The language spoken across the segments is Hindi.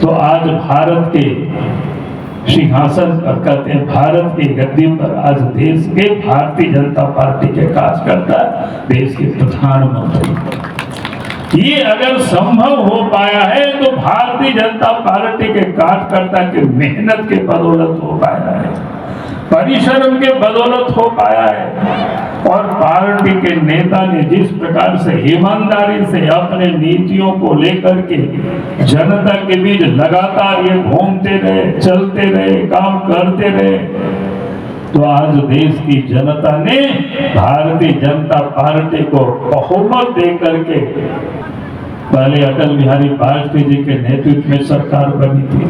तो आज भारत के सिंहासन पर, कहते हैं भारत की गद्दी पर आज देश के भारतीय जनता पार्टी के कार्यकर्ता, देश के प्रधानमंत्री। ये अगर संभव हो पाया है तो भारतीय जनता पार्टी के कार्यकर्ता की मेहनत के बदौलत हो पाया है, परिश्रम के बदौलत हो पाया है। और पार्टी के नेता ने जिस प्रकार से ईमानदारी से अपने नीतियों को लेकर के जनता के बीच लगातार ये घूमते रहे, चलते रहे, काम करते रहे, तो आज देश की जनता ने भारतीय जनता पार्टी को बहुमत देकर के, पहले अटल बिहारी वाजपेयी जी के नेतृत्व में सरकार बनी थी,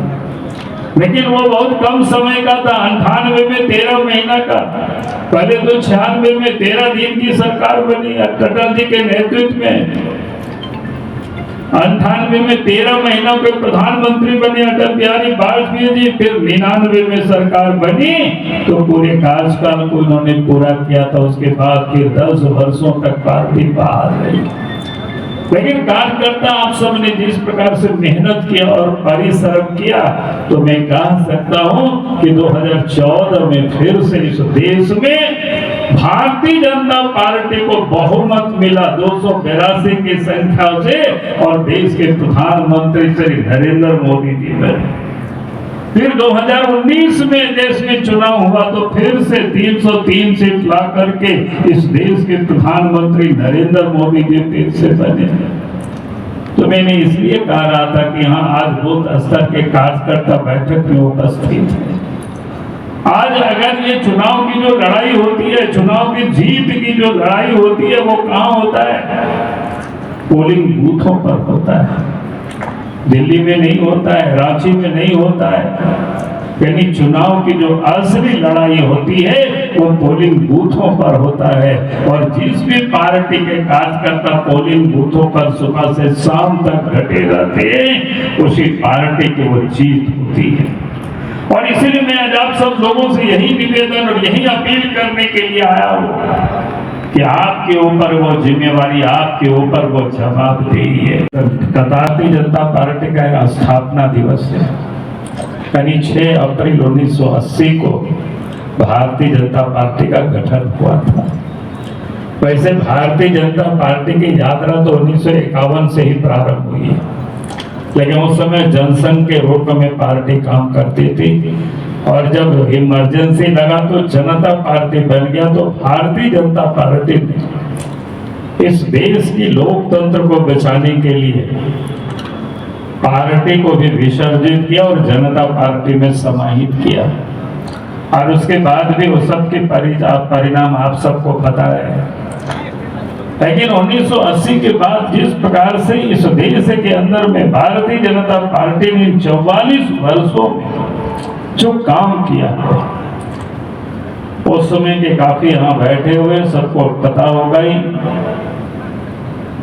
लेकिन वो बहुत कम समय का था, 98 में 13 महीना का। पहले तो 96 में 13 दिन की सरकार बनी अटल जी के नेतृत्व में। 98 में 13 महीनों के प्रधानमंत्री बने अटल बिहारी वाजपेयी जी। फिर 99 में सरकार बनी तो पूरे कार्यकाल को उन्होंने पूरा किया था। उसके बाद फिर 10 वर्षों तक पार्टी बाहर रही। लेकिन कार्यकर्ता आप सब ने जिस प्रकार से मेहनत किया और परिश्रम किया, तो मैं कह सकता हूं कि 2014 में फिर से इस देश में भारतीय जनता पार्टी को बहुमत मिला 282 की संख्या से, और देश के प्रधानमंत्री श्री नरेंद्र मोदी जी बने। फिर 2019 में देश में चुनाव हुआ तो फिर से 303 सीट ला करके इस देश के प्रधानमंत्री नरेंद्र मोदी जी फिर से बने। तो मैंने इसलिए कह रहा था कि यहाँ आज बूथ स्तर के कार्यकर्ता बैठक में उपस्थित है। आज अगर ये चुनाव की जो लड़ाई होती है, चुनाव की जीत की जो लड़ाई होती है, वो कहाँ होता है? पोलिंग बूथों पर होता है। दिल्ली में नहीं होता है, रांची में नहीं होता है। यानी चुनाव की जो असली लड़ाई होती है वो पोलिंग बूथों पर होता है। और जिस भी पार्टी के कार्यकर्ता पोलिंग बूथों पर सुबह से शाम तक डटे रहते हैं, उसी पार्टी की वो जीत होती है। और इसलिए मैं आज आप सब लोगों से यही निवेदन और यही अपील करने के लिए आया हूँ कि आपके ऊपर वो जिम्मेवारी, आपके ऊपर वो जवाबदेही है। भारतीय जनता पार्टी का एक स्थापना दिवस है, यानी 6 अप्रैल 1980 को भारतीय जनता पार्टी का गठन हुआ था। वैसे भारतीय जनता पार्टी की यात्रा तो 1951 से ही प्रारंभ हुई है, लेकिन उस समय जनसंघ के रूप में पार्टी काम करती थी। और जब इमरजेंसी लगा तो जनता पार्टी बन गया। तो भारतीय जनता पार्टी ने इस देश की लोकतंत्र को बचाने के लिए पार्टी को भी विसर्जित किया और जनता पार्टी में समाहित किया। और उसके बाद भी उस सब के परिणाम आप सबको पता है। लेकिन 1980 के बाद जिस प्रकार से इस देश के अंदर में भारतीय जनता पार्टी ने 44 वर्षों में जो काम किया, उस समय के काफी यहाँ बैठे हुए सबको पता होगा ही।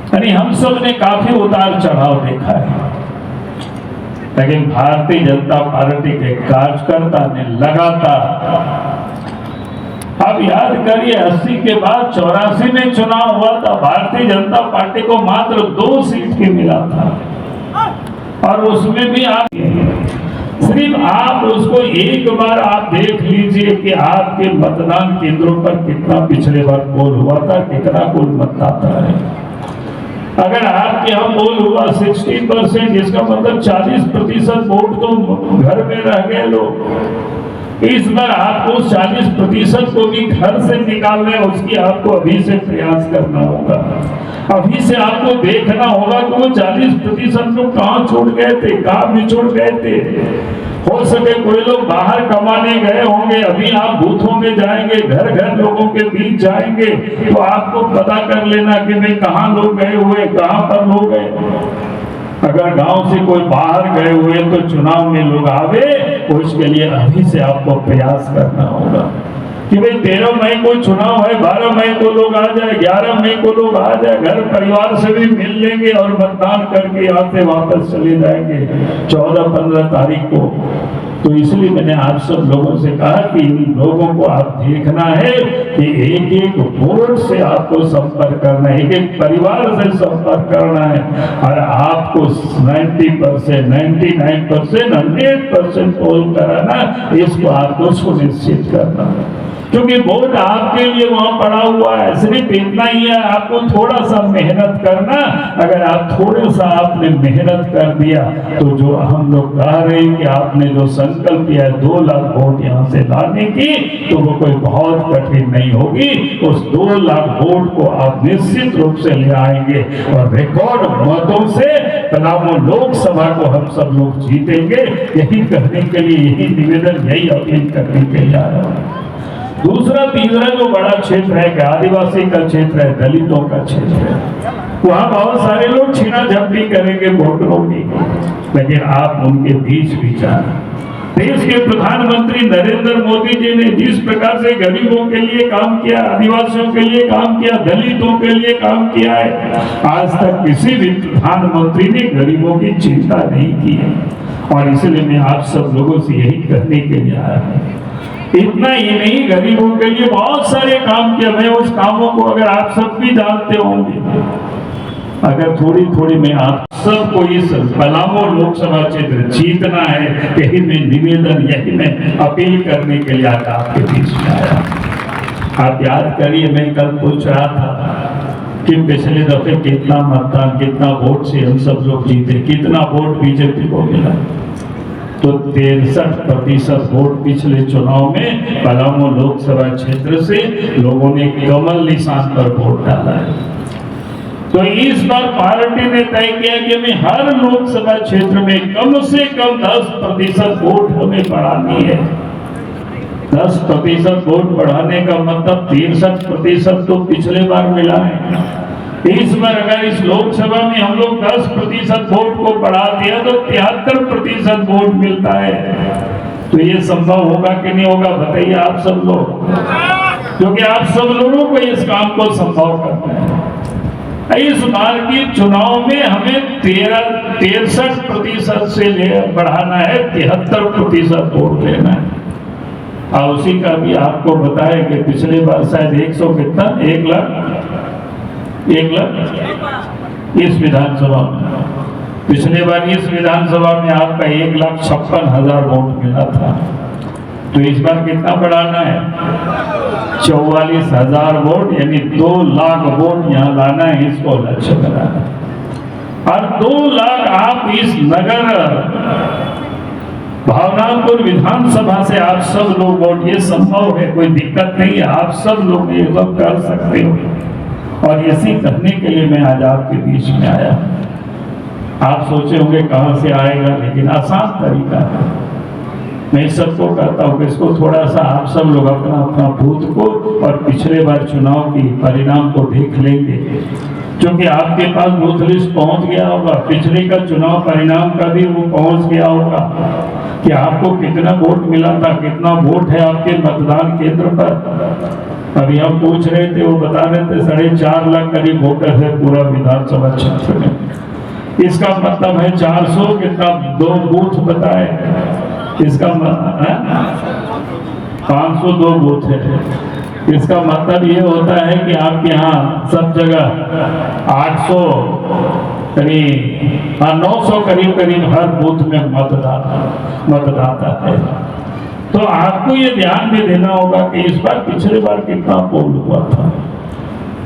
यानी हम सब ने काफी उतार चढ़ाव देखा है, लेकिन भारतीय जनता पार्टी के कार्यकर्ता ने लगातार, अब याद करिए 80 के बाद 84 में चुनाव हुआ था, भारतीय जनता पार्टी को मात्र 2 सीट की मिला था। और उसमें भी आप सिर्फ आप उसको एक बार आप देख लीजिए कि आपके मतदान केंद्रों पर कितना पिछले बार पोल हुआ था, कितना कुल मतदाता है। अगर आपके यहाँ पोल हुआ 60%, इसका मतलब 40% वोट तो घर में रह गए लोग। इस बार आपको 40% को भी घर से निकालना है, उसकी आपको अभी से प्रयास करना होगा। अभी से आपको देखना होगा कि वो 40% लोग कहाँ छूट गए थे, कहाँ बिछुड़ गए थे। हो सके कोई लोग बाहर कमाने गए होंगे, अभी आप बूथों में जाएंगे, घर घर लोगों के बीच जाएंगे, तो आपको पता कर लेना कि भाई कहाँ लोग गए हुए, कहाँ पर लोग गए। अगर गांव से कोई बाहर गए हुए तो चुनाव में लोग आवे, तो इसके लिए अभी से आपको प्रयास करना होगा कि भाई 13 मई को चुनाव है, 12 मई को लोग आ जाए, 11 मई को लोग आ जाए, घर परिवार से भी मिल लेंगे और मतदान करके यहाँ से वापस चले जाएंगे 14-15 तारीख को। तो इसलिए मैंने आप सब लोगों से कहा कि इन लोगों को आप देखना है कि एक एक वोट से आपको संपर्क करना है, एक एक परिवार से संपर्क करना है, और आपको 90%, 99%, 100% पोल कराना, इसको आपको सुनिश्चित करना है। क्योंकि वोट आपके लिए वहां पड़ा हुआ है, सिर्फ इतना ही है, आपको थोड़ा सा मेहनत करना। अगर आप थोड़ा सा आपने मेहनत कर दिया तो जो हम लोग कह रहे हैं कि आपने जो संकल्प किया है 2 लाख वोट यहाँ से लाने की, तो वो कोई बहुत कठिन नहीं होगी। उस 2 लाख वोट को आप निश्चित रूप से ले आएंगे और रिकॉर्ड मतों से पलामू लोकसभा को हम सब लोग जीतेंगे। यही करने के लिए, यही निवेदन, यही अपील करने के लिए आया हूँ। दूसरा, तीसरा जो बड़ा क्षेत्र है, आदिवासी का क्षेत्र है, दलितों का क्षेत्र है, वहां बहुत सारे लोग छीना झपटी करेंगे वोटरों की, लेकिन आप उनके बीच विचार। देश के प्रधानमंत्री नरेंद्र मोदी जी ने जिस प्रकार से गरीबों के लिए काम किया, आदिवासियों के लिए काम किया, दलितों के लिए काम किया है, आज तक किसी भी प्रधानमंत्री ने गरीबों की चिंता नहीं की है। और इसलिए मैं आप सब लोगों से यही कहने के लिए आया हूँ। इतना ही नहीं, गरीबों के लिए बहुत सारे काम किया। मैं उस कामों को अगर आप सब भी जानते होंगे, अगर थोड़ी थोड़ी में आप सबको इस पलामू लोकसभा क्षेत्र जीतना है, यही मैं निवेदन, यही मैं अपील करने के लिए आज आपके बीच में आया। आप याद करिए, मैं कल पूछ रहा था कि पिछले दफे कितना मतदान, कितना वोट से हम सब लोग जीते, कितना वोट बीजेपी को मिला। तो 63% वोट पिछले चुनाव में पलामू लोकसभा क्षेत्र से लोगों ने कमल निशान पर वोट डाला है। तो इस बार पार्टी ने तय किया कि हमें हर लोकसभा क्षेत्र में कम से कम 10% वोट हमें बढ़ानी है। 10% वोट बढ़ाने का मतलब 63% तो पिछले बार मिला है। इस बार अगर इस लोकसभा में हम लोग 10% वोट को बढ़ा दिया तो 73% वोट मिलता है। तो ये संभव होगा कि नहीं होगा, बताइए आप सब लोग, क्योंकि आप सब लोगों को इस काम को संभव करना है। इस बार की चुनाव में हमें 63% से बढ़ाना है, 73% वोट लेना है। और उसी का भी आपको बताया कि पिछले बार शायद 100 कितना 1 लाख इस विधानसभा में, पिछले बार इस विधानसभा में आपका 1,56,000 वोट मिला था। तो इस बार कितना बढ़ाना है? 44,000 वोट, यानी 2 लाख वोट यहाँ लाना है, इसको लक्ष्य बनाना। और 2 लाख आप इस नगर भावनापुर विधानसभा से आप सब लोग वोट, ये संभव है, कोई दिक्कत नहीं है, आप सब लोग ये सब कर सकते हो। और इसी करने के लिए मैं आज आपके बीच में आया। आप सोचे होंगे कहां से आएगा, लेकिन आसान तरीका है। मैं सबको कहता हूं कि इसको थोड़ा सा आप सब लोग अपना अपना बूथ को और पिछले बार चुनाव की परिणाम को देख लेंगे, क्योंकि आपके पास बूथ लिस्ट पहुंच गया होगा, पिछले का चुनाव परिणाम का भी वो पहुंच गया होगा कि आपको कितना वोट मिला था, कितना वोट है आपके मतदान केंद्र पर। अभी हम पूछ रहे थे, वो बता रहे थे 4.5 लाख करीब वोटर है पूरा विधानसभा क्षेत्र में। इसका मतलब है 400 कितना 2 बूथ बताए, इसका 502 बूथ है। इसका मतलब ये होता है कि आपके यहाँ सब जगह 800 करीब 900 करीब हर बूथ में मतदाता है। तो आपको ये ध्यान में देना होगा कि इस बार पिछले बार कितना पोल हुआ था,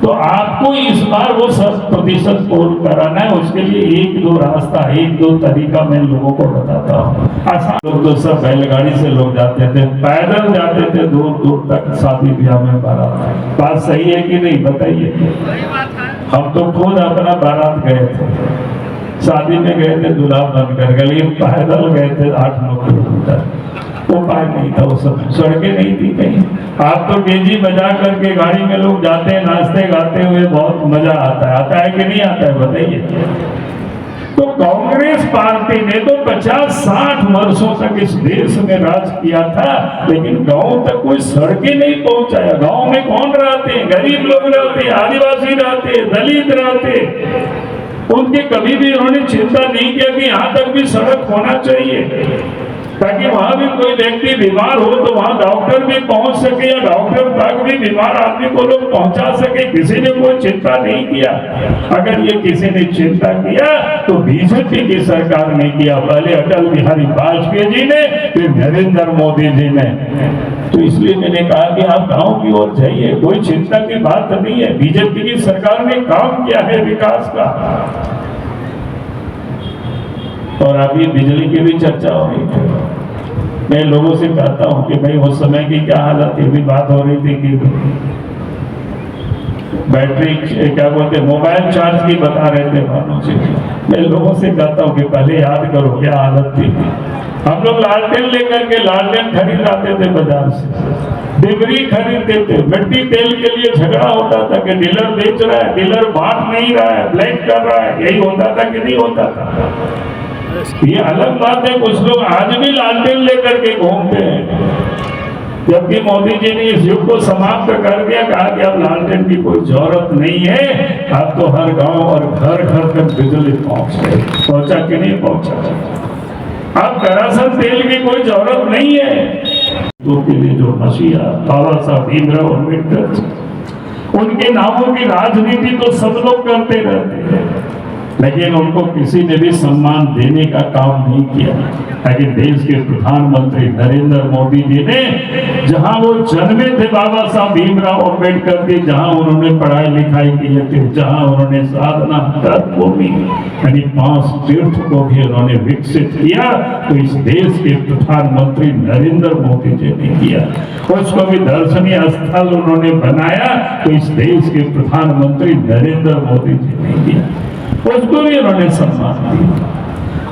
तो आपको इस बार वो 100% पोल कराना है। उसके लिए 1-2 रास्ता, 1-2 तरीका मैं लोगों को बताता हूँ। आसान लोग तो सब बैलगाड़ी से लोग जाते थे, पैदल जाते थे दूर दूर तक शादी ब्याह में बारात। बात सही है कि नहीं, बताइए। हम तो खुद अपना बारात गए थे, शादी में गए थे दूल्हा बन कर, लेकिन पैदल गए थे 8-9 किलोमीटर। उपाय नहीं था उस समय, सड़कें नहीं थी कहीं। आप तो डीजे बजा करके गाड़ी में लोग जाते हैं, नाचते गाते हुए, बहुत मजा आता है कि नहीं आता है, बताइए। तो कांग्रेस पार्टी ने तो 50-60 वर्षों तक इस देश में राज किया था, लेकिन गांव तक कोई सड़कें नहीं पहुंचाया। गांव में कौन रहते हैं? गरीब लोग रहते, आदिवासी रहते, दलित रहते। उनके कभी भी उन्होंने चिंता नहीं किया कि यहाँ तक भी सड़क होना चाहिए। ताकि वहां भी कोई व्यक्ति बीमार हो तो वहां डॉक्टर भी पहुंच सके या डॉक्टर तक भी बीमार आदमी को लोग पहुंचा सके। किसी ने कोई चिंता नहीं किया। अगर ये किसी ने चिंता किया तो बीजेपी की सरकार ने किया, पहले अटल बिहारी वाजपेयी जी ने, फिर नरेंद्र मोदी जी ने। तो इसलिए मैंने कहा कि आप गांव की ओर जाइए, कोई चिंता की बात नहीं है। बीजेपी की सरकार ने काम किया है विकास का। और अभी बिजली की भी चर्चा हो रही थी। मैं लोगों से कहता हूं कि भाई उस समय की क्या हालत थी, भी बात हो रही थी कि बैटरी क्या बोलते मोबाइल चार्ज की बता रहे थे मानो जी। मैं लोगों से कहता हूं कि पहले याद करो क्या हालत थी। हम लोग लालटेन लेकर के लालटेन खरीद लाते थे बाजार से, डिबरी खरीदते थे। मिट्टी तेल के लिए झगड़ा होता था कि डीलर बेच रहा है, डीलर बांट नहीं रहा है, ब्लैक कर रहा है। यही होता था कि नहीं होता था? ये अलग बात है, कुछ लोग आज भी लालटेन लेकर के घूमते हैं, जबकि मोदी जी ने इस युग को समाप्त कर दिया। कहा कि अब लालटेन की कोई जरूरत नहीं है, अब तो हर गांव और घर घर तक बिजली पहुंचा कि नहीं पहुंचा। अब करासन तेल की कोई जरूरत नहीं है। तो के लिए जो मसीहा बाबा साहब भीमराव अम्बेडकर, उनके नामों की राजनीति तो सब लोग करते रहते हैं, लेकिन उनको किसी ने भी सम्मान देने का काम नहीं किया। लेकिन देश के प्रधानमंत्री नरेंद्र मोदी जी ने, जहां वो जन्मे थे बाबा साहब भीमराव अम्बेडकर के, जहां उन्होंने पढ़ाई लिखाई की थी, जहां उन्होंने साधना कर्मभूमि यानी 5 तीर्थ को भी उन्होंने विकसित किया, तो इस देश के प्रधानमंत्री नरेंद्र मोदी जी ने किया। उसको भी दर्शनीय स्थल उन्होंने बनाया, तो इस देश के प्रधानमंत्री नरेंद्र मोदी जी ने किया। उसको भी उन्होंने सम्मान दिया।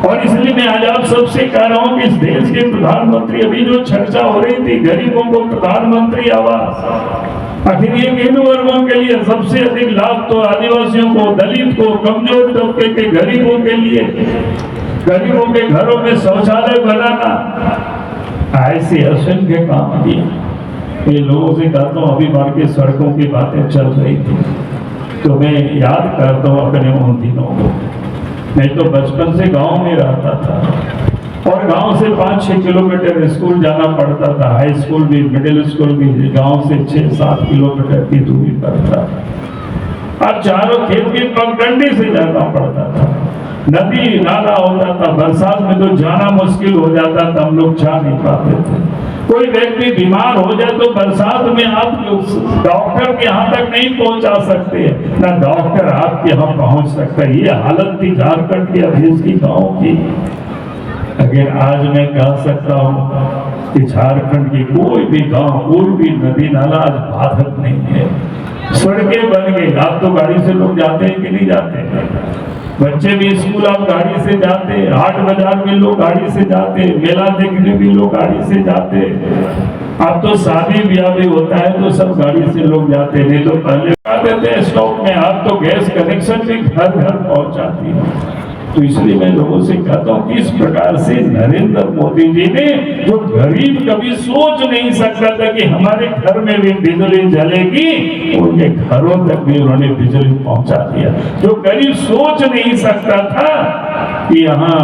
और इसलिए मैं आज आप सबसे कह रहा हूं कि इस देश के प्रधानमंत्री, अभी जो चर्चा हो रही थी गरीबों को प्रधानमंत्री आवास, आखिर ये किन वर्गों के लिए सबसे अधिक लाभ? तो आदिवासियों को, दलित को, कमजोर तबके के गरीबों के लिए, गरीबों के घरों में शौचालय बनाना, ऐसे असंख्य काम किए। ये लोगों से कहता हूं, अभी बार के सड़कों की बातें चल रही थी तो मैं याद करता हूँ अपने उन दिनों को। मैं तो बचपन से गांव में रहता था और गांव से 5-6 किलोमीटर स्कूल जाना पड़ता था। हाई स्कूल भी, मिडिल स्कूल भी गांव से 6-7 किलोमीटर की दूरी पर था। अब चारों खेत की पगडंडी से जाना पड़ता था, नदी नाला होता था, बरसात में तो जाना मुश्किल हो जाता था, हम लोग जा नहीं पाते थे। कोई व्यक्ति बीमार हो जाए तो बरसात में आप डॉक्टर के यहाँ तक नहीं पहुंचा सकते, ना डॉक्टर आपके यहाँ पहुंच सकता है। ये हालत थी झारखंड की, देश की, गांव की। अगर आज मैं कह सकता हूँ कि झारखंड की कोई भी गांव, कोई भी नदी नाला आज बाधक नहीं है। सड़कें बन गई, आप तो गाड़ी से लोग जाते हैं कि नहीं जाते? बच्चे भी स्कूल आप गाड़ी से जाते, हाट बाजार में लोग गाड़ी से जाते, मेला देखने भी लोग गाड़ी से जाते। अब तो शादी ब्याह भी होता है तो सब गाड़ी से लोग जाते, नहीं तो पहले आते थे स्टॉक में। आप तो गैस कनेक्शन भी घर घर पहुंचाती है। तो इसलिए मैं लोगों से कहता हूँ कि इस प्रकार से नरेंद्र मोदी जी ने, जो गरीब कभी सोच नहीं सकता था कि हमारे घर में भी बिजली जलेगी, उनके घरों तक भी उन्होंने बिजली पहुंचा दिया। जो गरीब सोच नहीं सकता था कि यहाँ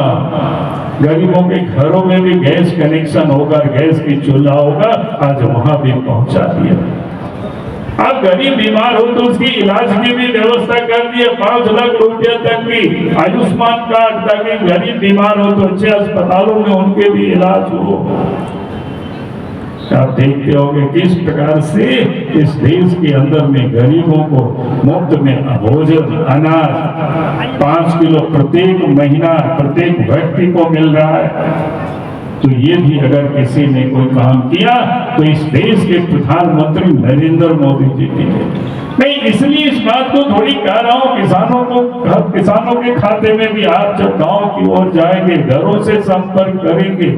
गरीबों के घरों में भी गैस कनेक्शन होगा, गैस की चूल्हा होगा, आज वहां भी पहुंचा दिया। अब गरीब बीमार हो तो उसकी इलाज की भी व्यवस्था कर दी है। 5 लाख रुपया तक की आयुष्मान कार्ड, ताकि गरीब बीमार हो तो अच्छे अस्पतालों में उनके भी इलाज हो। आप देखते होंगे किस प्रकार से इस देश के अंदर में गरीबों को मुफ्त में भोजन, अनाज 5 किलो प्रत्येक महीना प्रत्येक व्यक्ति को मिल रहा है। तो ये भी अगर किसी ने कोई काम किया तो इस देश के प्रधानमंत्री नरेंद्र मोदी जी ने। मैं इसलिए इस बात को थोड़ी कह रहा हूँ, किसानों के खाते में भी आप जब गांव की ओर जाएंगे, घरों से संपर्क करेंगे,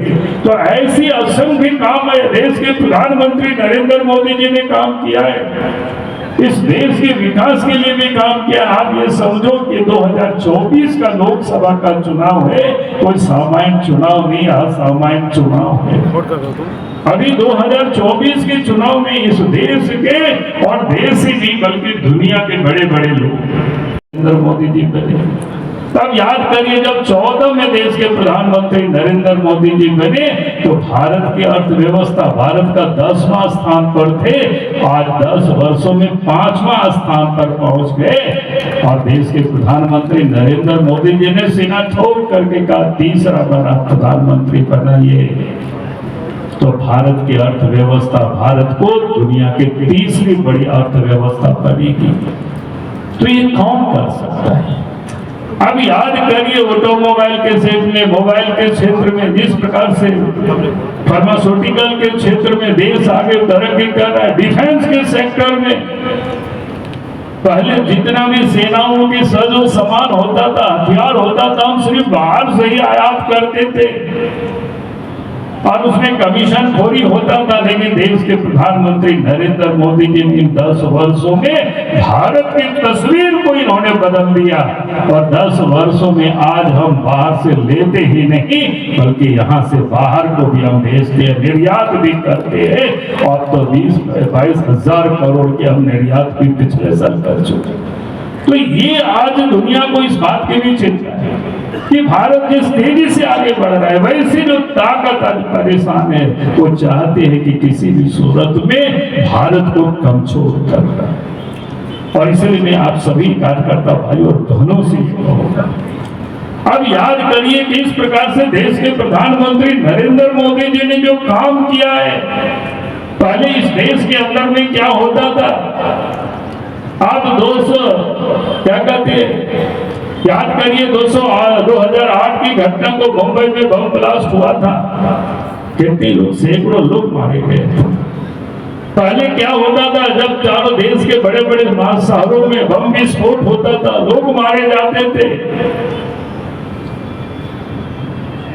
तो ऐसी असंख्य काम है देश के प्रधानमंत्री नरेंद्र मोदी जी ने काम किया है। इस देश के विकास के लिए भी काम किया। आप ये समझो कि 2024 का लोकसभा का चुनाव है, कोई सामान्य चुनाव नहीं, असामान्य चुनाव है। अभी 2024 के चुनाव में इस देश के, और देश ही नहीं बल्कि दुनिया के बड़े बड़े लोग नरेंद्र मोदी जी बने। तब याद करिए जब 14 में देश के प्रधानमंत्री नरेंद्र मोदी जी बने तो भारत की अर्थव्यवस्था भारत का 10वां स्थान पर थे, आज 10 वर्षों में 5वां स्थान पर पहुंच गए। और देश के प्रधानमंत्री नरेंद्र मोदी जी ने सीना ठोक करके कहा तीसरा बड़ा प्रधानमंत्री बनाइए। तो भारत की अर्थव्यवस्था भारत को दुनिया की तीसरी बड़ी अर्थव्यवस्था बनेगी। तो ये कौन कर सकता है? अब याद करिए ऑटोमोबाइल के क्षेत्र में, मोबाइल के क्षेत्र में, जिस प्रकार से फार्मास्यूटिकल के क्षेत्र में देश आगे तरक्की कर रहा है, डिफेंस के सेक्टर में पहले जितना भी सेनाओं की साजो सामान होता था, हथियार होता था, हम सिर्फ बाहर से ही आयात करते थे और उसमें कमीशन खोरी होता था। लेकिन देश के प्रधानमंत्री नरेंद्र मोदी जी ने 10 वर्षों में भारत की तस्वीर को इन्होंने बदल दिया और 10 वर्षों में आज हम बाहर से लेते ही नहीं बल्कि यहाँ से बाहर को भी हम भेजते हैं, निर्यात भी करते हैं। और तो 20-22 हजार करोड़ के हम निर्यात भी पिछले साल कर चुके। तो ये आज दुनिया को इस बात की भी चिंता है कि भारत जिस तेजी से आगे बढ़ रहा है, वैसे जो ताकत आज परेशान है, वो चाहते हैं कि किसी भी सूरत में भारत को कमजोर करना। और इसलिए मैं आप सभी कार्यकर्ता भाइयों और बहनों से कहूंगा, अब याद करिए कि इस प्रकार से देश के प्रधानमंत्री नरेंद्र मोदी जी ने जो काम किया है, पहले इस देश के अंदर में क्या होता था, आप 200 क्या कहते हैं, याद करिए 2008 की घटना को, मुंबई में बम ब्लास्ट हुआ था, कितने लोग, सैकड़ों लोग मारे गए। पहले क्या होता था, जब चारों देश के बड़े बड़े शहरों में बम विस्फोट होता था, लोग मारे जाते थे।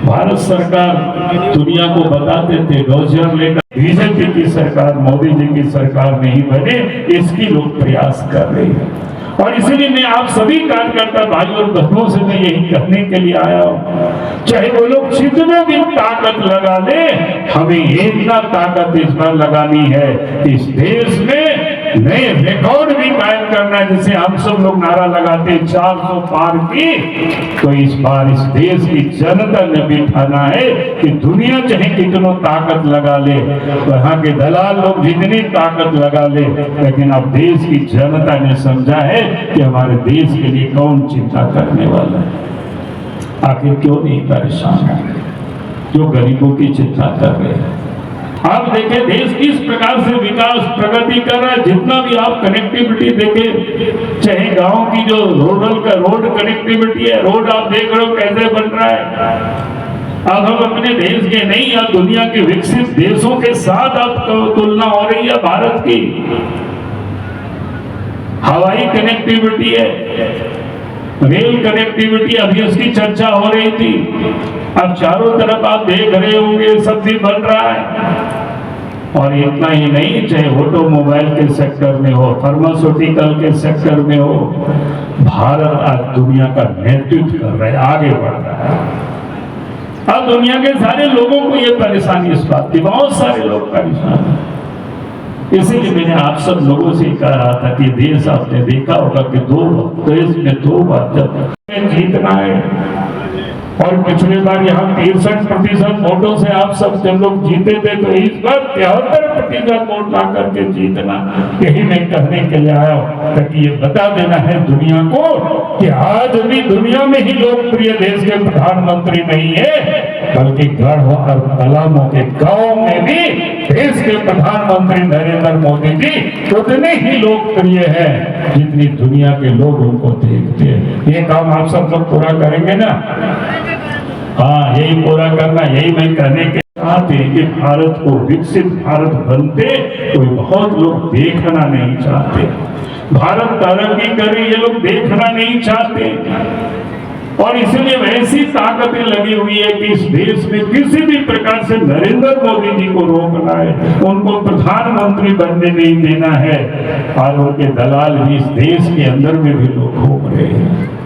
भारत सरकार दुनिया को बताते थे डोजियर लेकर बीजेपी की सरकार, मोदी जी की सरकार नहीं बने, इसकी लोग प्रयास कर रहे हैं। और इसीलिए मैं आप सभी कार्यकर्ता भाइयों और बहनों से मैं यही कहने के लिए आया हूँ, चाहे वो लोग जितने भी ताकत लगा ले, हमें इतना ताकत इस बार लगानी है, इस देश में नए रिकॉर्ड भी कायम करना है। जैसे हम सब लोग नारा लगाते 400 पार की, तो इस बार इस देश की जनता ने भी ठाना है कि दुनिया चाहे कितनों ताकत लगा ले, तो यहाँ के दलाल लोग जितनी ताकत लगा ले, लेकिन अब देश की जनता ने समझा है कि हमारे देश के लिए कौन चिंता करने वाला है। आखिर क्यों नहीं परेशान है जो गरीबों की चिंता कर रहे हैं। आप देखें देश किस प्रकार से विकास प्रगति कर रहा है। जितना भी आप कनेक्टिविटी देखें, चाहे गांव की जो रूरल का रोड कनेक्टिविटी है, रोड आप देख रहे हो कैसे बन रहा है। अब हम अपने देश के नहीं, अब दुनिया के विकसित देशों के साथ अब तुलना हो रही है भारत की। हवाई कनेक्टिविटी है, रेल कनेक्टिविटी, अभी इसकी चर्चा हो रही थी। अब चारों तरफ आप देख रहे होंगे सब भी बन रहा है। और इतना ही नहीं, चाहे ऑटोमोबाइल के सेक्टर में हो, फार्मास्यूटिकल के सेक्टर में हो, भारत आज दुनिया का नेतृत्व कर रहा है, आगे बढ़ रहा है। अब दुनिया के सारे लोगों को ये परेशानी इस बात की, बहुत सारे लोग परेशान हैं। इसीलिए मैंने आप सब लोगों से कह रहा था कि देश आपने देखा होगा कि देश में 2 बार जब जीतना है, और पिछले बार यहाँ 63% वोटों से आप सब जब लोग जीते थे, तो इस बार 73% वोट ला करके जीतना। यही मैं कहने के लिए आया हूँ, ताकि ये बता देना है दुनिया को कि आज भी दुनिया में ही लोकप्रिय देश के प्रधानमंत्री नहीं है, बल्कि गढ़ और कलामों के गांव में भी देश के प्रधानमंत्री नरेंद्र मोदी जी उतने ही लोकप्रिय है जितनी दुनिया के लोग उनको देखते हैं। ये काम आप सब लोग पूरा करेंगे ना? हाँ, यही पूरा करना, यही मैं कहने के चाहते हैं कि भारत को विकसित भारत बनते कोई बहुत लोग देखना नहीं चाहते। भारत तरक्की करे ये लोग देखना नहीं चाहते, और इसलिए वैसी ताकतें लगी हुई है कि इस देश में किसी भी प्रकार से नरेंद्र मोदी जी को रोकना है, उनको प्रधानमंत्री बनने नहीं देना है। और उनके दलाल भी इस देश के अंदर में भी लोग घूम रहे हैं।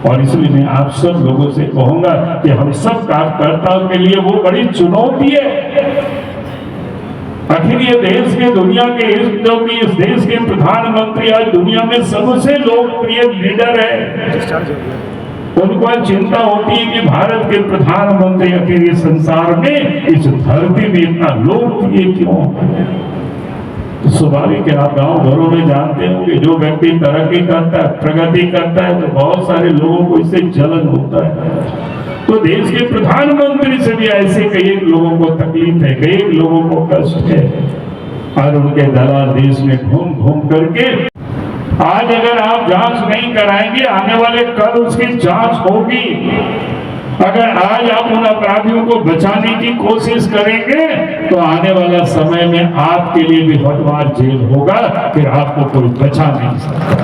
और इसलिए मैं आप सब लोगों से कहूंगा कि हम सब कार्यकर्ताओं के लिए वो बड़ी चुनौती है। आखिर ये देश के दुनिया के जो कि इस देश के प्रधानमंत्री आज दुनिया में सबसे लोकप्रिय लीडर है, उनको चिंता होती है कि भारत के प्रधानमंत्री अकेले संसार में इस धरती में इतना लोग ये क्यों। तो स्वाभाविक है, आप गांव घरों में जानते होंगे, जो व्यक्ति तरक्की करता है, प्रगति करता है, तो बहुत सारे लोगों को इससे जलन होता है। तो देश के प्रधानमंत्री से भी ऐसे कई लोगों को तकलीफ है, कई लोगों को कष्ट है, और उनके दलाल देश में घूम घूम करके आज अगर आप जांच नहीं कराएंगे, आने वाले कल उसकी जांच होगी। अगर आज आप उन अपराधियों को बचाने की कोशिश करेंगे तो आने वाला समय में आपके लिए भी हटवार जेल होगा, फिर आपको कोई बचा नहीं सकता।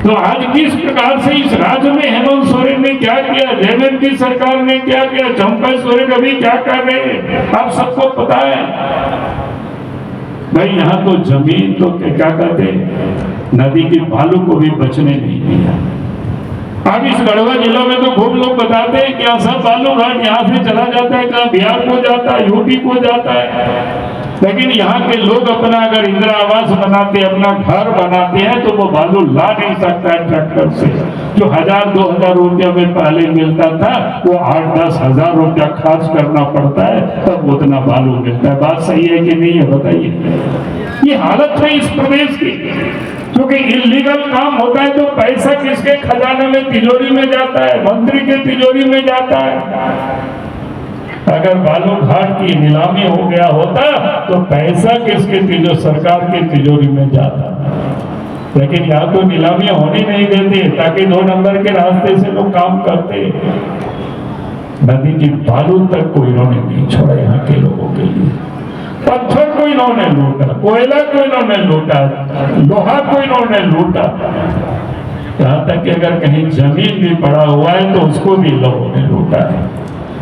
तो आज किस प्रकार से इस राज्य में हेमंत सोरेन ने क्या किया, जयमंत की सरकार ने क्या किया, चंपा सोरेन अभी क्या कर रहे हैं, आप सबको पता है भाई। यहाँ तो जमीन तो क्या कहते हैं, नदी के बालू को भी बचने नहीं दिया। अब इस गढ़वा जिला में तो खूब लोग बताते हैं कि सब बालू घाट यहाँ से चला जाता है, कहाँ बिहार को जाता है, यूपी को जाता है। लेकिन यहाँ के लोग अपना अगर इंदिरा आवास बनाते, अपना घर बनाते हैं, तो वो बालू ला नहीं सकता है ट्रैक्टर से। जो 1000-2000 रुपया में पहले मिलता था, वो 8-10 हजार रुपया खर्च करना पड़ता है, तब उतना बालू मिलता है। बात सही है कि नहीं है, बताइए। ये हालत है इस प्रदेश की। क्योंकि इलीगल काम होता है तो पैसा किसके खजाने में, तिजोरी में जाता है, मंत्री के तिजोरी में जाता है। अगर बालू घाट की नीलामी हो गया होता तो पैसा किसके तिजोरी, सरकार के तिजोरी में जाता। लेकिन यहाँ तो नीलामियां होने नहीं देते, ताकि 2 नंबर के रास्ते से लोग काम करते। नदी की बालू तक को इन्होंने नहीं छोड़ा यहाँ के लोगों के लिए। पत्थर को इन्होंने लूटा, कोयला को इन्होंने लूटा, लोहा को इन्होंने लूटा, यहाँ तक कि अगर कहीं जमीन भी पड़ा हुआ है तो उसको भी लोगों ने लूटा है।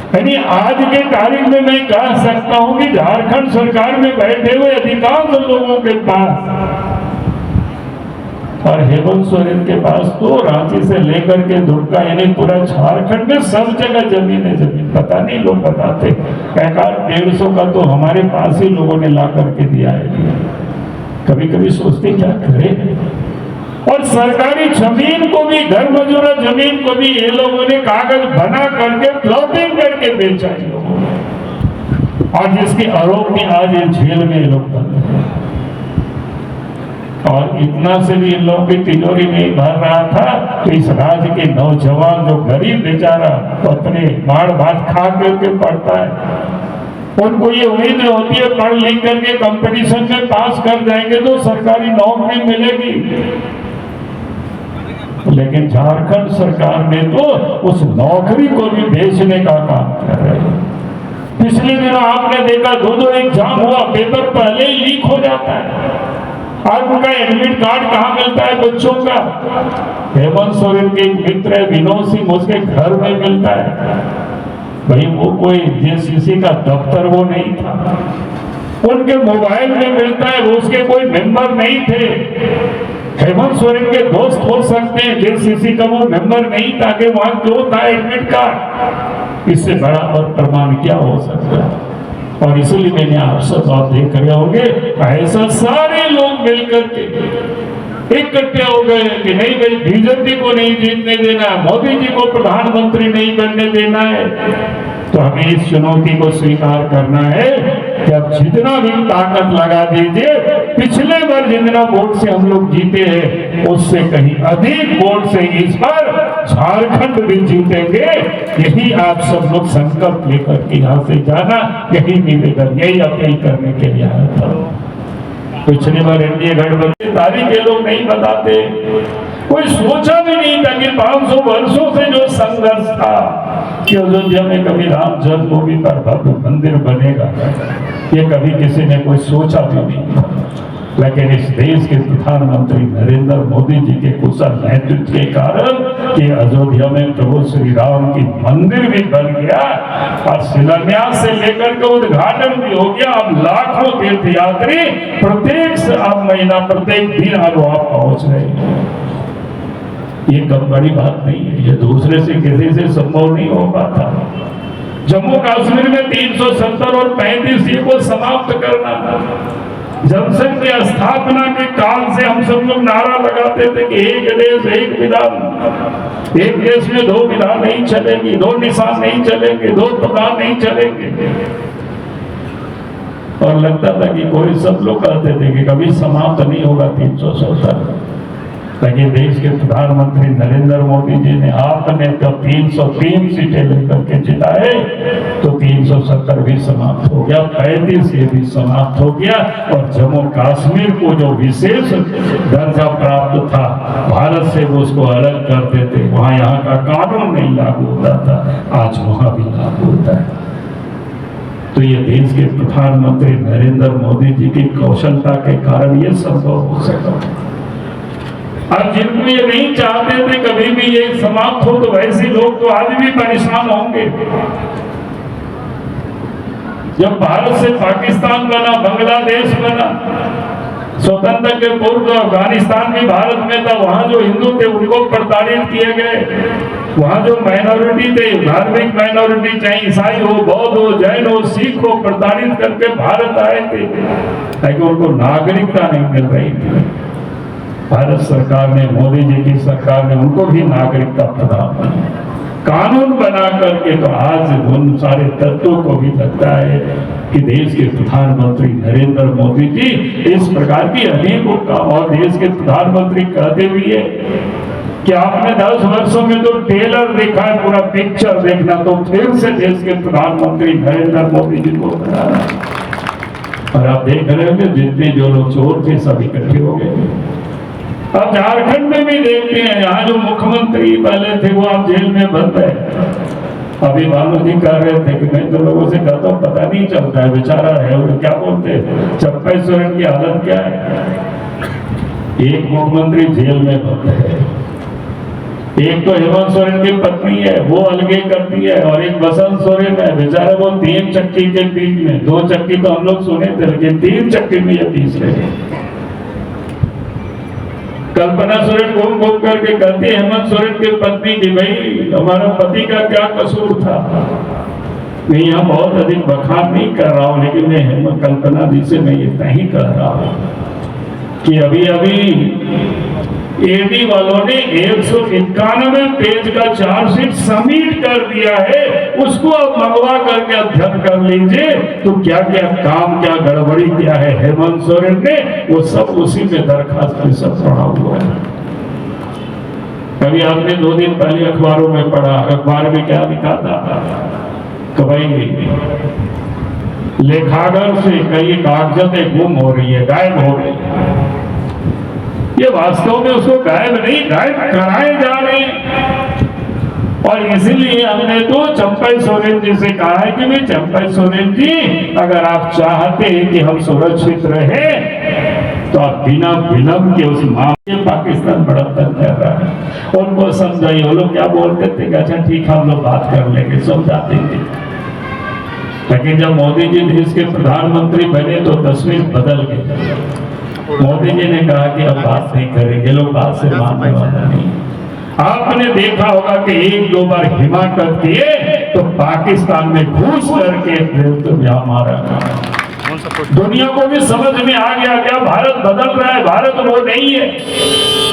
यानी आज के तारीख में मैं कह सकता हूं कि झारखंड सरकार में बैठे हुए अधिकांश लोगों के पास और हेमंत सोरेन के पास तो रांची से लेकर के दुर्गा यानी पूरा झारखंड में सब जगह जमीन है, जमीन। पता नहीं, लोग बताते 150 का तो हमारे पास ही लोगों ने ला करके दिया है। कभी कभी सोचते क्या करें। और सरकारी जमीन को भी, घर मजूरा जमीन को भी ये लोगों ने कागज बना करके फ्लॉटिंग करके बेचा है लोगों ने। और जिसके आरोप में आज इन जेल में लोग बंद हैं। और इतना से भी इन लोगों की तिजोरी नहीं भर रहा था तो इस राज्य के नौजवान जो गरीब बेचारा तो अपने माड़ भात खा करके पढ़ता है, उनको ये उम्मीद होती है पढ़ लिख करके कंपटीशन में पास कर जाएंगे तो सरकारी नौकरी मिलेगी। लेकिन झारखंड सरकार ने तो उस नौकरी को भी बेचने का काम कर रहे हैं। पिछले दिनों आपने देखा 2 एग्जाम हुआ, पेपर पहले ही लीक हो जाता है। आज उनका एडमिट कार्ड कहाँ मिलता है बच्चों का? हेमंत सोरेन के मित्र विनोद सिंह, उसके घर में मिलता है। भाई वो कोई जेसीसी का दफ्तर वो नहीं था, उनके मोबाइल में मिलता है, वो उसके कोई मेंबर नहीं थे। हेमंत सोरेन के दोस्त हो सकते हैं, जेसीसी का वो मेंबर नहीं था कि वहां क्यों था एडमिट कार्ड। इससे बड़ा और प्रमाण क्या हो सकता है? और इसलिए मैंने आप सब आप देख रहे होंगे ऐसा सारे लोग मिलकर के इकट्ठे हो गए कि नहीं भाई बीजेपी को नहीं जीतने देना, मोदी जी को प्रधानमंत्री नहीं बनने देना है। तो हमें इस चुनौती को स्वीकार करना है कि अब जितना भी ताकत लगा दीजिए, पिछले बार जितना वोट से हम लोग जीते हैं उससे कहीं अधिक वोट से इस बार झारखंड भी जीतेंगे। यही आप सब लोग संकल्प लेकर के यहाँ से जाना, यही निवेदन, यही अपील करने के लिए आया था। पिछली बार एनडीए गठबंधन तारीख ये लोग नहीं बताते, कोई सोचा भी नहीं था कि 500 वर्षों से जो संघर्ष था कि अयोध्या में कभी राम जन्मभूमि पर भव्य मंदिर बनेगा, ये कभी किसी ने कोई सोचा भी नहीं था। लेकिन इस देश के प्रधानमंत्री नरेंद्र मोदी जी के कुशल नेतृत्व के कारण कि अयोध्या में प्रभु श्री राम की मंदिर भी बन गया और शिलान्यास से लेकर के उद्घाटन भी हो गया। अब लाखों तीर्थयात्री प्रत्येक महीना, प्रत्येक दिन अब वहां पहुंच रहे हैं। ये कम बड़ी बात नहीं है, ये दूसरे से किसी से संभव नहीं हो पाता। जम्मू कश्मीर में 370 और 35 को समाप्त करना, जब से की स्थापना के काल से हम सब लोग नारा लगाते थे कि एक देश एक विधान, एक देश में दो विधान नहीं चलेगी, दो निशान नहीं चलेंगे, दो प्रधान नहीं चलेंगे। और लगता था कि कोई सब लोग कहते थे कि कभी समाप्त नहीं होगा 370। लेकिन देश के प्रधानमंत्री नरेंद्र मोदी जी ने आपने जब 303 सीटें लेकर के जिताए तो 370 भी समाप्त हो गया, 35 ये भी समाप्त हो गया। और जम्मू कश्मीर को जो विशेष दर्जा प्राप्त था भारत से, वो उसको अलग करते थे, वहां यहाँ का कानून नहीं लागू होता था, आज वहां भी लागू होता है। तो ये देश के प्रधानमंत्री नरेंद्र मोदी जी की कौशलता के कारण ये संभव हो सका। अब जिनको ये नहीं चाहते थे कभी भी ये समाप्त हो, तो वैसे लोग तो आज भी परेशान होंगे। जब भारत से पाकिस्तान बना, बांग्लादेश बना, स्वतंत्र के पूर्व अफगानिस्तान भी भारत में था, वहां जो हिंदू थे उनको प्रताड़ित किए गए, वहां जो माइनॉरिटी थे, धार्मिक माइनॉरिटी, चाहे ईसाई हो, बौद्ध हो, जैन हो, सिख हो, प्रताड़ित करके भारत आए थे, लेकिन उनको नागरिकता नहीं मिल रही थी। भारत सरकार ने, मोदी जी की सरकार ने उनको भी नागरिकता प्रदान की, कानून बना करके। तो आज उन सारे तत्वों को भी लगता है कि देश के प्रधानमंत्री नरेंद्र मोदी जी इस प्रकार की अनेकों काम, और देश के प्रधानमंत्री कहते भी है कि आपने 10 वर्षों में तो ट्रेलर देखा है, पूरा पिक्चर देखना, तो फिर से देश के प्रधानमंत्री नरेंद्र मोदी जी को बनाना। और आप देख रहे होंगे जितने जो लोग चोर थे सब इकट्ठे हो गए। अब झारखंड में भी देखते हैं, यहाँ जो मुख्यमंत्री पहले थे वो आप जेल में बंद है। अभी बालू जी कह रहे थे कि मैं तो लोगों से कहता हूँ पता नहीं चलता है, बेचारा है, वो क्या बोलते हैं, चंपई सोरेन की हालत क्या है। एक मुख्यमंत्री जेल में बंद है, एक तो हेमंत सोरेन की पत्नी है वो अलगे करती है, और एक बसंत सोरेन है बेचारा, वो 3 चक्की के बीच में, 2 चक्की तो हम लोग सुने थे, लेकिन 3 चक्की में ये पीस रहे। कल्पना सोरेन घूम घूम करके कहती है हेमंत सोरेन की पत्नी की, भाई हमारा पति का क्या कसूर था। मैं यहाँ बहुत अधिक बखान नहीं कर रहा हूँ, लेकिन मैं हेमंत कल्पना जी से मैं इतना ही कह रहा हूँ कि अभी अभी ईडी वालों ने 191 पेज का चार्जशीट सबमिट कर दिया है, उसको अब मंगवा करके अध्ययन कर लीजिए तो क्या क्या काम, क्या गड़बड़ी क्या है हेमंत सोरेन ने, वो सब उसी में दरखास्त में सब पड़ा हुआ है। कभी आपने 2 दिन पहले अखबारों में पढ़ा, अखबार में क्या लिखा था कि भाई लेखागार से कई कागजातें गुम हो रही है, गायब हो रही है। ये वास्तव में उसको गायब नहीं, गायब कराए जा रहे हैं। और इसीलिए हमने तो चंपई सोरेन जी से कहा है कि भाई चंपई सोरेन जी, अगर आप चाहते हैं कि हम सुरक्षित रहे तो आप बिना विलंब के उस मामले पाकिस्तान बढ़त कर रहा है, उनको समझाइए। वो लोग क्या बोलते थे कि अच्छा ठीक है हम लोग बात कर लेंगे, समझा देंगे। लेकिन जब मोदी जी देश के प्रधानमंत्री बने तो तस्वीर बदल गई। मोदी जी ने कहा कि अब बात नहीं करेंगे, लोग बात से मानने वाला नहीं। आपने देखा होगा कि 1-2 बार हिमाकत किए तो पाकिस्तान में घुस करके मारा। दुनिया को भी समझ में आ गया क्या भारत बदल रहा है, भारत वो नहीं है।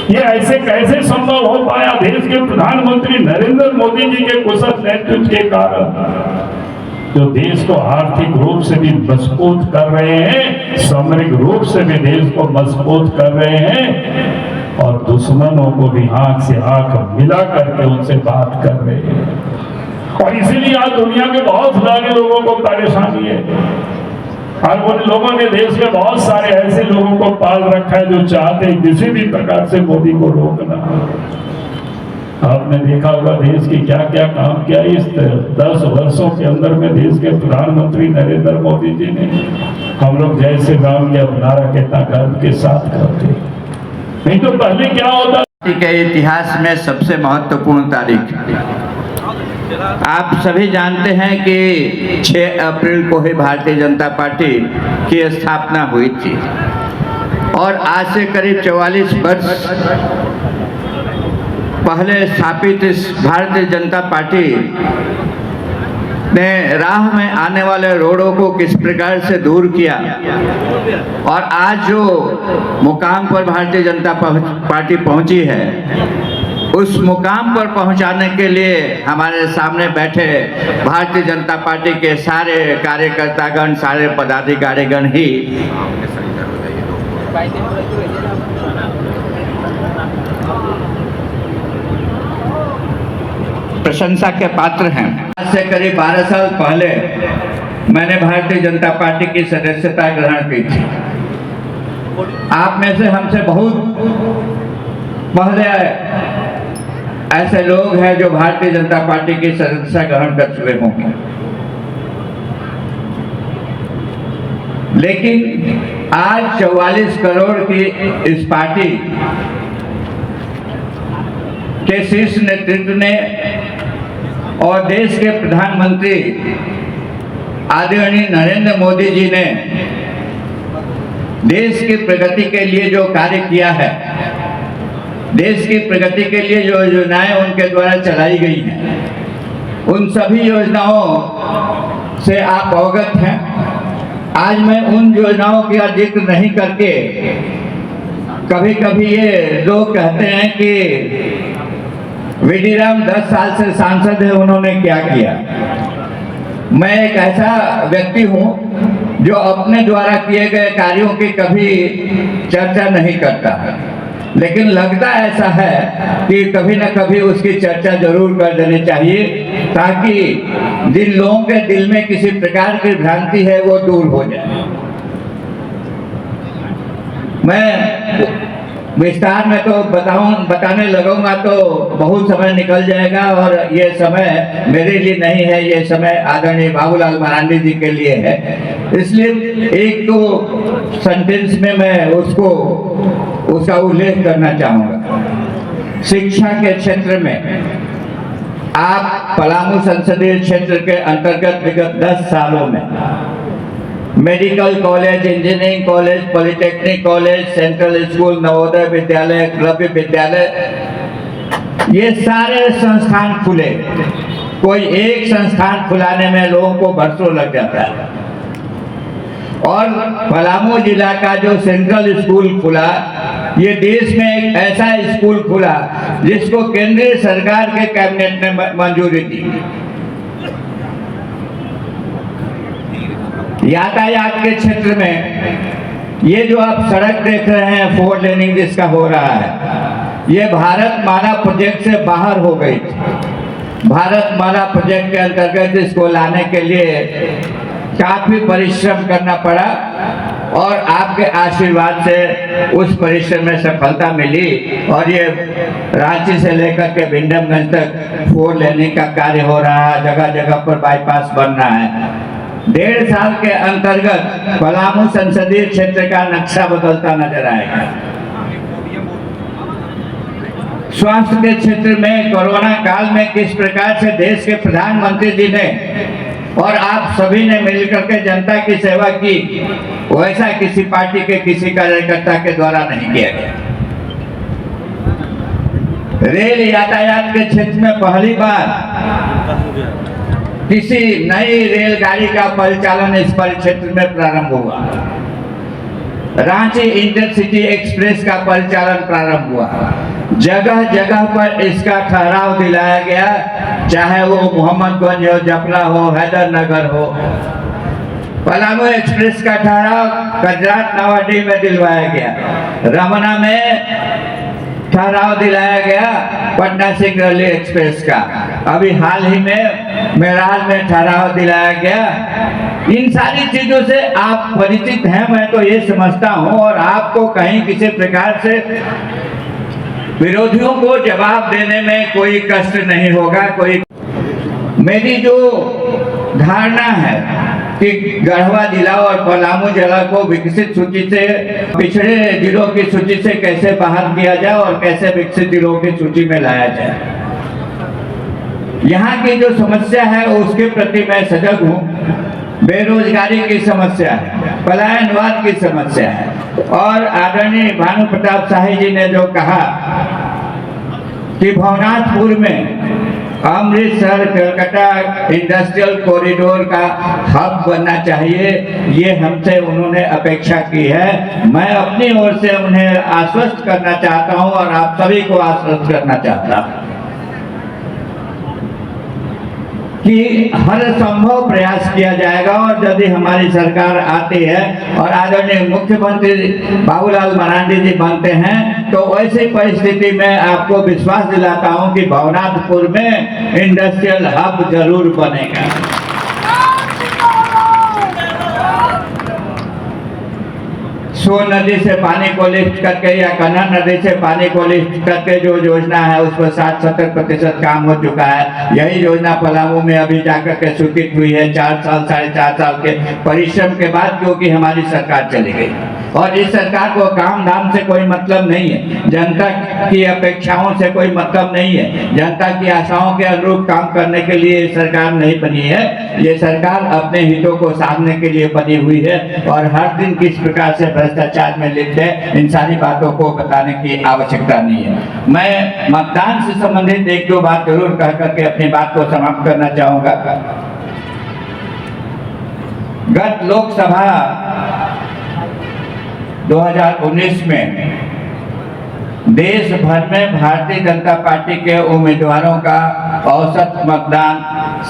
ये ऐसे कैसे संभव हो पाया? देश के प्रधानमंत्री नरेंद्र मोदी जी के कुशल नेतृत्व के कारण, जो देश को आर्थिक रूप से भी मजबूत कर रहे हैं, सामरिक रूप से भी देश को मजबूत कर रहे हैं, और दुश्मनों को भी आंख से आंख मिला करके उनसे बात कर रहे हैं। और इसीलिए आज दुनिया के बहुत सारे लोगों को परेशानी है, और उन लोगों ने देश में बहुत सारे ऐसे लोगों को पाल रखा है जो चाहते हैं किसी भी प्रकार से मोदी को रोकना। आपने देखा होगा देश की क्या क्या काम किया इस 10 वर्षों के अंदर में देश के प्रधानमंत्री नरेंद्र मोदी जी ने। हम लोग जय श्री राम के नारा कितना गर्व के साथ करते, नहीं तो पहले क्या होता के इतिहास में सबसे महत्वपूर्ण तारीख। आप सभी जानते हैं कि 6 अप्रैल को ही भारतीय जनता पार्टी की स्थापना हुई थी, और आज से करीब 44 वर्ष पहले स्थापित इस भारतीय जनता पार्टी ने राह में आने वाले रोडों को किस प्रकार से दूर किया और आज जो मुकाम पर भारतीय जनता पार्टी पहुंची है, उस मुकाम पर पहुंचाने के लिए हमारे सामने बैठे भारतीय जनता पार्टी के सारे कार्यकर्तागण, सारे पदाधिकारीगण ही प्रशंसा के पात्र हैं। आज से करीब 12 साल पहले मैंने भारतीय जनता पार्टी की सदस्यता ग्रहण की थी। आप में से हमसे बहुत पहले ऐसे लोग हैं जो भारतीय जनता पार्टी की सदस्यता ग्रहण कर चुके होंगे, लेकिन आज 44 करोड़ की इस पार्टी के शीर्ष नेतृत्व ने और देश के प्रधानमंत्री आदरणीय नरेंद्र मोदी जी ने देश की प्रगति के लिए जो कार्य किया है, देश की प्रगति के लिए जो योजनाएं उनके द्वारा चलाई गई हैं, उन सभी योजनाओं से आप अवगत हैं। आज मैं उन योजनाओं का जिक्र नहीं करके, कभी कभी ये लोग कहते हैं कि वीडी राम 10 साल से सांसद है, उन्होंने क्या किया। मैं एक ऐसा व्यक्ति हूं जो अपने द्वारा किए गए कार्यों की कभी चर्चा नहीं करता, लेकिन लगता ऐसा है कि कभी न कभी उसकी चर्चा जरूर कर देनी चाहिए, ताकि जिन लोगों के दिल में किसी प्रकार की भ्रांति है वो दूर हो जाए। मैं विस्तार में तो बताने लगूंगा तो बहुत समय निकल जाएगा, और ये समय मेरे लिए नहीं है, ये समय आदरणीय बाबूलाल मरांडी जी के लिए है। इसलिए एक तो सेंटेंस में मैं उसका उल्लेख करना चाहूंगा। शिक्षा के क्षेत्र में आप पलामू संसदीय क्षेत्र के अंतर्गत विगत 10 सालों में medical college, engineering college, polytechnic college, central school, Navodaya Vidyalaya, Eklavya विद्यालय, ये सारे संस्थान खुले। कोई एक संस्थान खुलाने में लोगों को बरसों लग जाता है। और पलामू जिला का जो सेंट्रल स्कूल खुला, ये देश में एक ऐसा स्कूल खुला जिसको केंद्रीय सरकार के कैबिनेट ने मंजूरी दी। यातायात के क्षेत्र में ये जो आप सड़क देख रहे हैं, 4 लेनिंग जिसका हो रहा है, ये भारत माला प्रोजेक्ट से बाहर हो गई थी। भारत माला प्रोजेक्ट के अंतर्गत इसको लाने के लिए काफी परिश्रम करना पड़ा, और आपके आशीर्वाद से उस परिश्रम में सफलता मिली, और ये रांची से लेकर के भिंडमगंज तक 4 लेनिंग का कार्य हो रहा है। जगह जगह पर बाईपास बन रहा है। 1.5 साल के अंतर्गत पलामू संसदीय क्षेत्र का नक्शा बदलता नजर आएगा। स्वास्थ्य के क्षेत्र में कोरोना काल में किस प्रकार से देश के प्रधानमंत्री जी ने और आप सभी ने मिलकर के जनता की सेवा की, वैसा किसी पार्टी के किसी कार्यकर्ता के द्वारा नहीं किया गया। रेल यातायात के क्षेत्र में पहली बार किसी नई रेलगाड़ी का परिचालन इस परिक्षेत्र में प्रारंभ हुआ। रांची इंटरसिटी एक्सप्रेस का परिचालन प्रारंभ हुआ। जगह जगह पर इसका ठहराव दिलाया गया, चाहे वो मोहम्मदगंज हो, जपला हो, हैदरनगर हो। पलामू एक्सप्रेस का ठहराव गुजरात नवाडी में दिलवाया गया। रमना में ठहराव दिलाया गया पटना सिंगरौली एक्सप्रेस का। अभी हाल ही में मेराल में ठहराव दिलाया गया। इन सारी चीजों से आप परिचित हैं, मैं तो ये समझता हूं, और आपको कहीं किसी प्रकार से विरोधियों को जवाब देने में कोई कष्ट नहीं होगा। मेरी जो धारणा है कि गढ़वा जिला और पलामू जिला को विकसित सूची से, पिछड़े जिलों की सूची से कैसे बाहर किया जाए और कैसे विकसित जिलों की सूची में लाया जाए, यहाँ की जो समस्या है उसके प्रति मैं सजग हूँ। बेरोजगारी की समस्या है, पलायनवाद की समस्या है, और आदरणीय भानु प्रताप शाही जी ने जो कहा कि भवनाथपुर में अमृतसर कलकत्ता इंडस्ट्रियल कॉरिडोर का हब बनना चाहिए, ये हमसे उन्होंने अपेक्षा की है। मैं अपनी ओर से उन्हें आश्वस्त करना चाहता हूं और आप सभी को आश्वस्त करना चाहता हूं कि हर संभव प्रयास किया जाएगा, और यदि हमारी सरकार आती है और आदरणीय मुख्यमंत्री बाबूलाल मरांडी जी बनते हैं तो ऐसी परिस्थिति में आपको विश्वास दिलाता हूं कि भवनाथपुर में इंडस्ट्रियल हब जरूर बनेगा। सोन नदी से पानी को लिफ्ट करके या कन्हा नदी से पानी को लिफ्ट करके जो योजना है उस पर 60-70% काम हो चुका है। यही योजना पलामू में अभी जाकर के स्वीकृत हुई है 4 साल 4.5 साल के परिश्रम के बाद, क्योंकि हमारी सरकार चली गई। और इस सरकार को काम धाम से कोई मतलब नहीं है, जनता की अपेक्षाओं से कोई मतलब नहीं है, जनता की आशाओं के अनुरूप काम करने के लिए ये सरकार नहीं बनी है। ये सरकार अपने हितों को साधने के लिए बनी हुई है, और हर दिन किस प्रकार से भ्रष्टाचार में लिप्त है इन सारी बातों को बताने की आवश्यकता नहीं है। मैं मतदान से संबंधित 1-2 बात जरूर कह करके अपनी बात को समाप्त करना चाहूंगा। गत लोकसभा 2019 में देश भर में भारतीय जनता पार्टी के उम्मीदवारों का औसत मतदान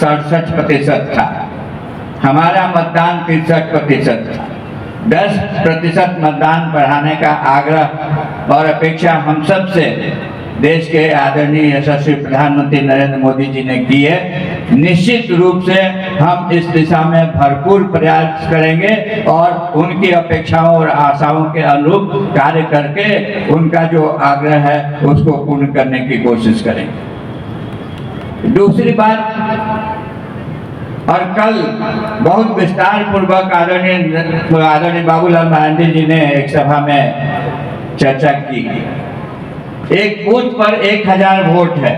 67% था। हमारा मतदान 63% था। 10% मतदान बढ़ाने का आग्रह और अपेक्षा हम सब से देश के आदरणीय यशस्वी प्रधानमंत्री नरेंद्र मोदी जी ने की है। निश्चित रूप से हम इस दिशा में भरपूर प्रयास करेंगे और उनकी अपेक्षाओं और आशाओं के अनुरूप कार्य करके उनका जो आग्रह है उसको पूर्ण करने की कोशिश करेंगे। दूसरी बात, और कल बहुत विस्तार पूर्वक आदरणीय बाबूलाल मरांडी जी ने एक सभा में चर्चा की। एक बूथ पर 1000 वोट है,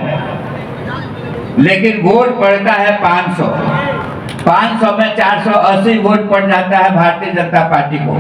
लेकिन वोट पड़ता है 500 में 480 वोट पड़ जाता है भारतीय जनता पार्टी को।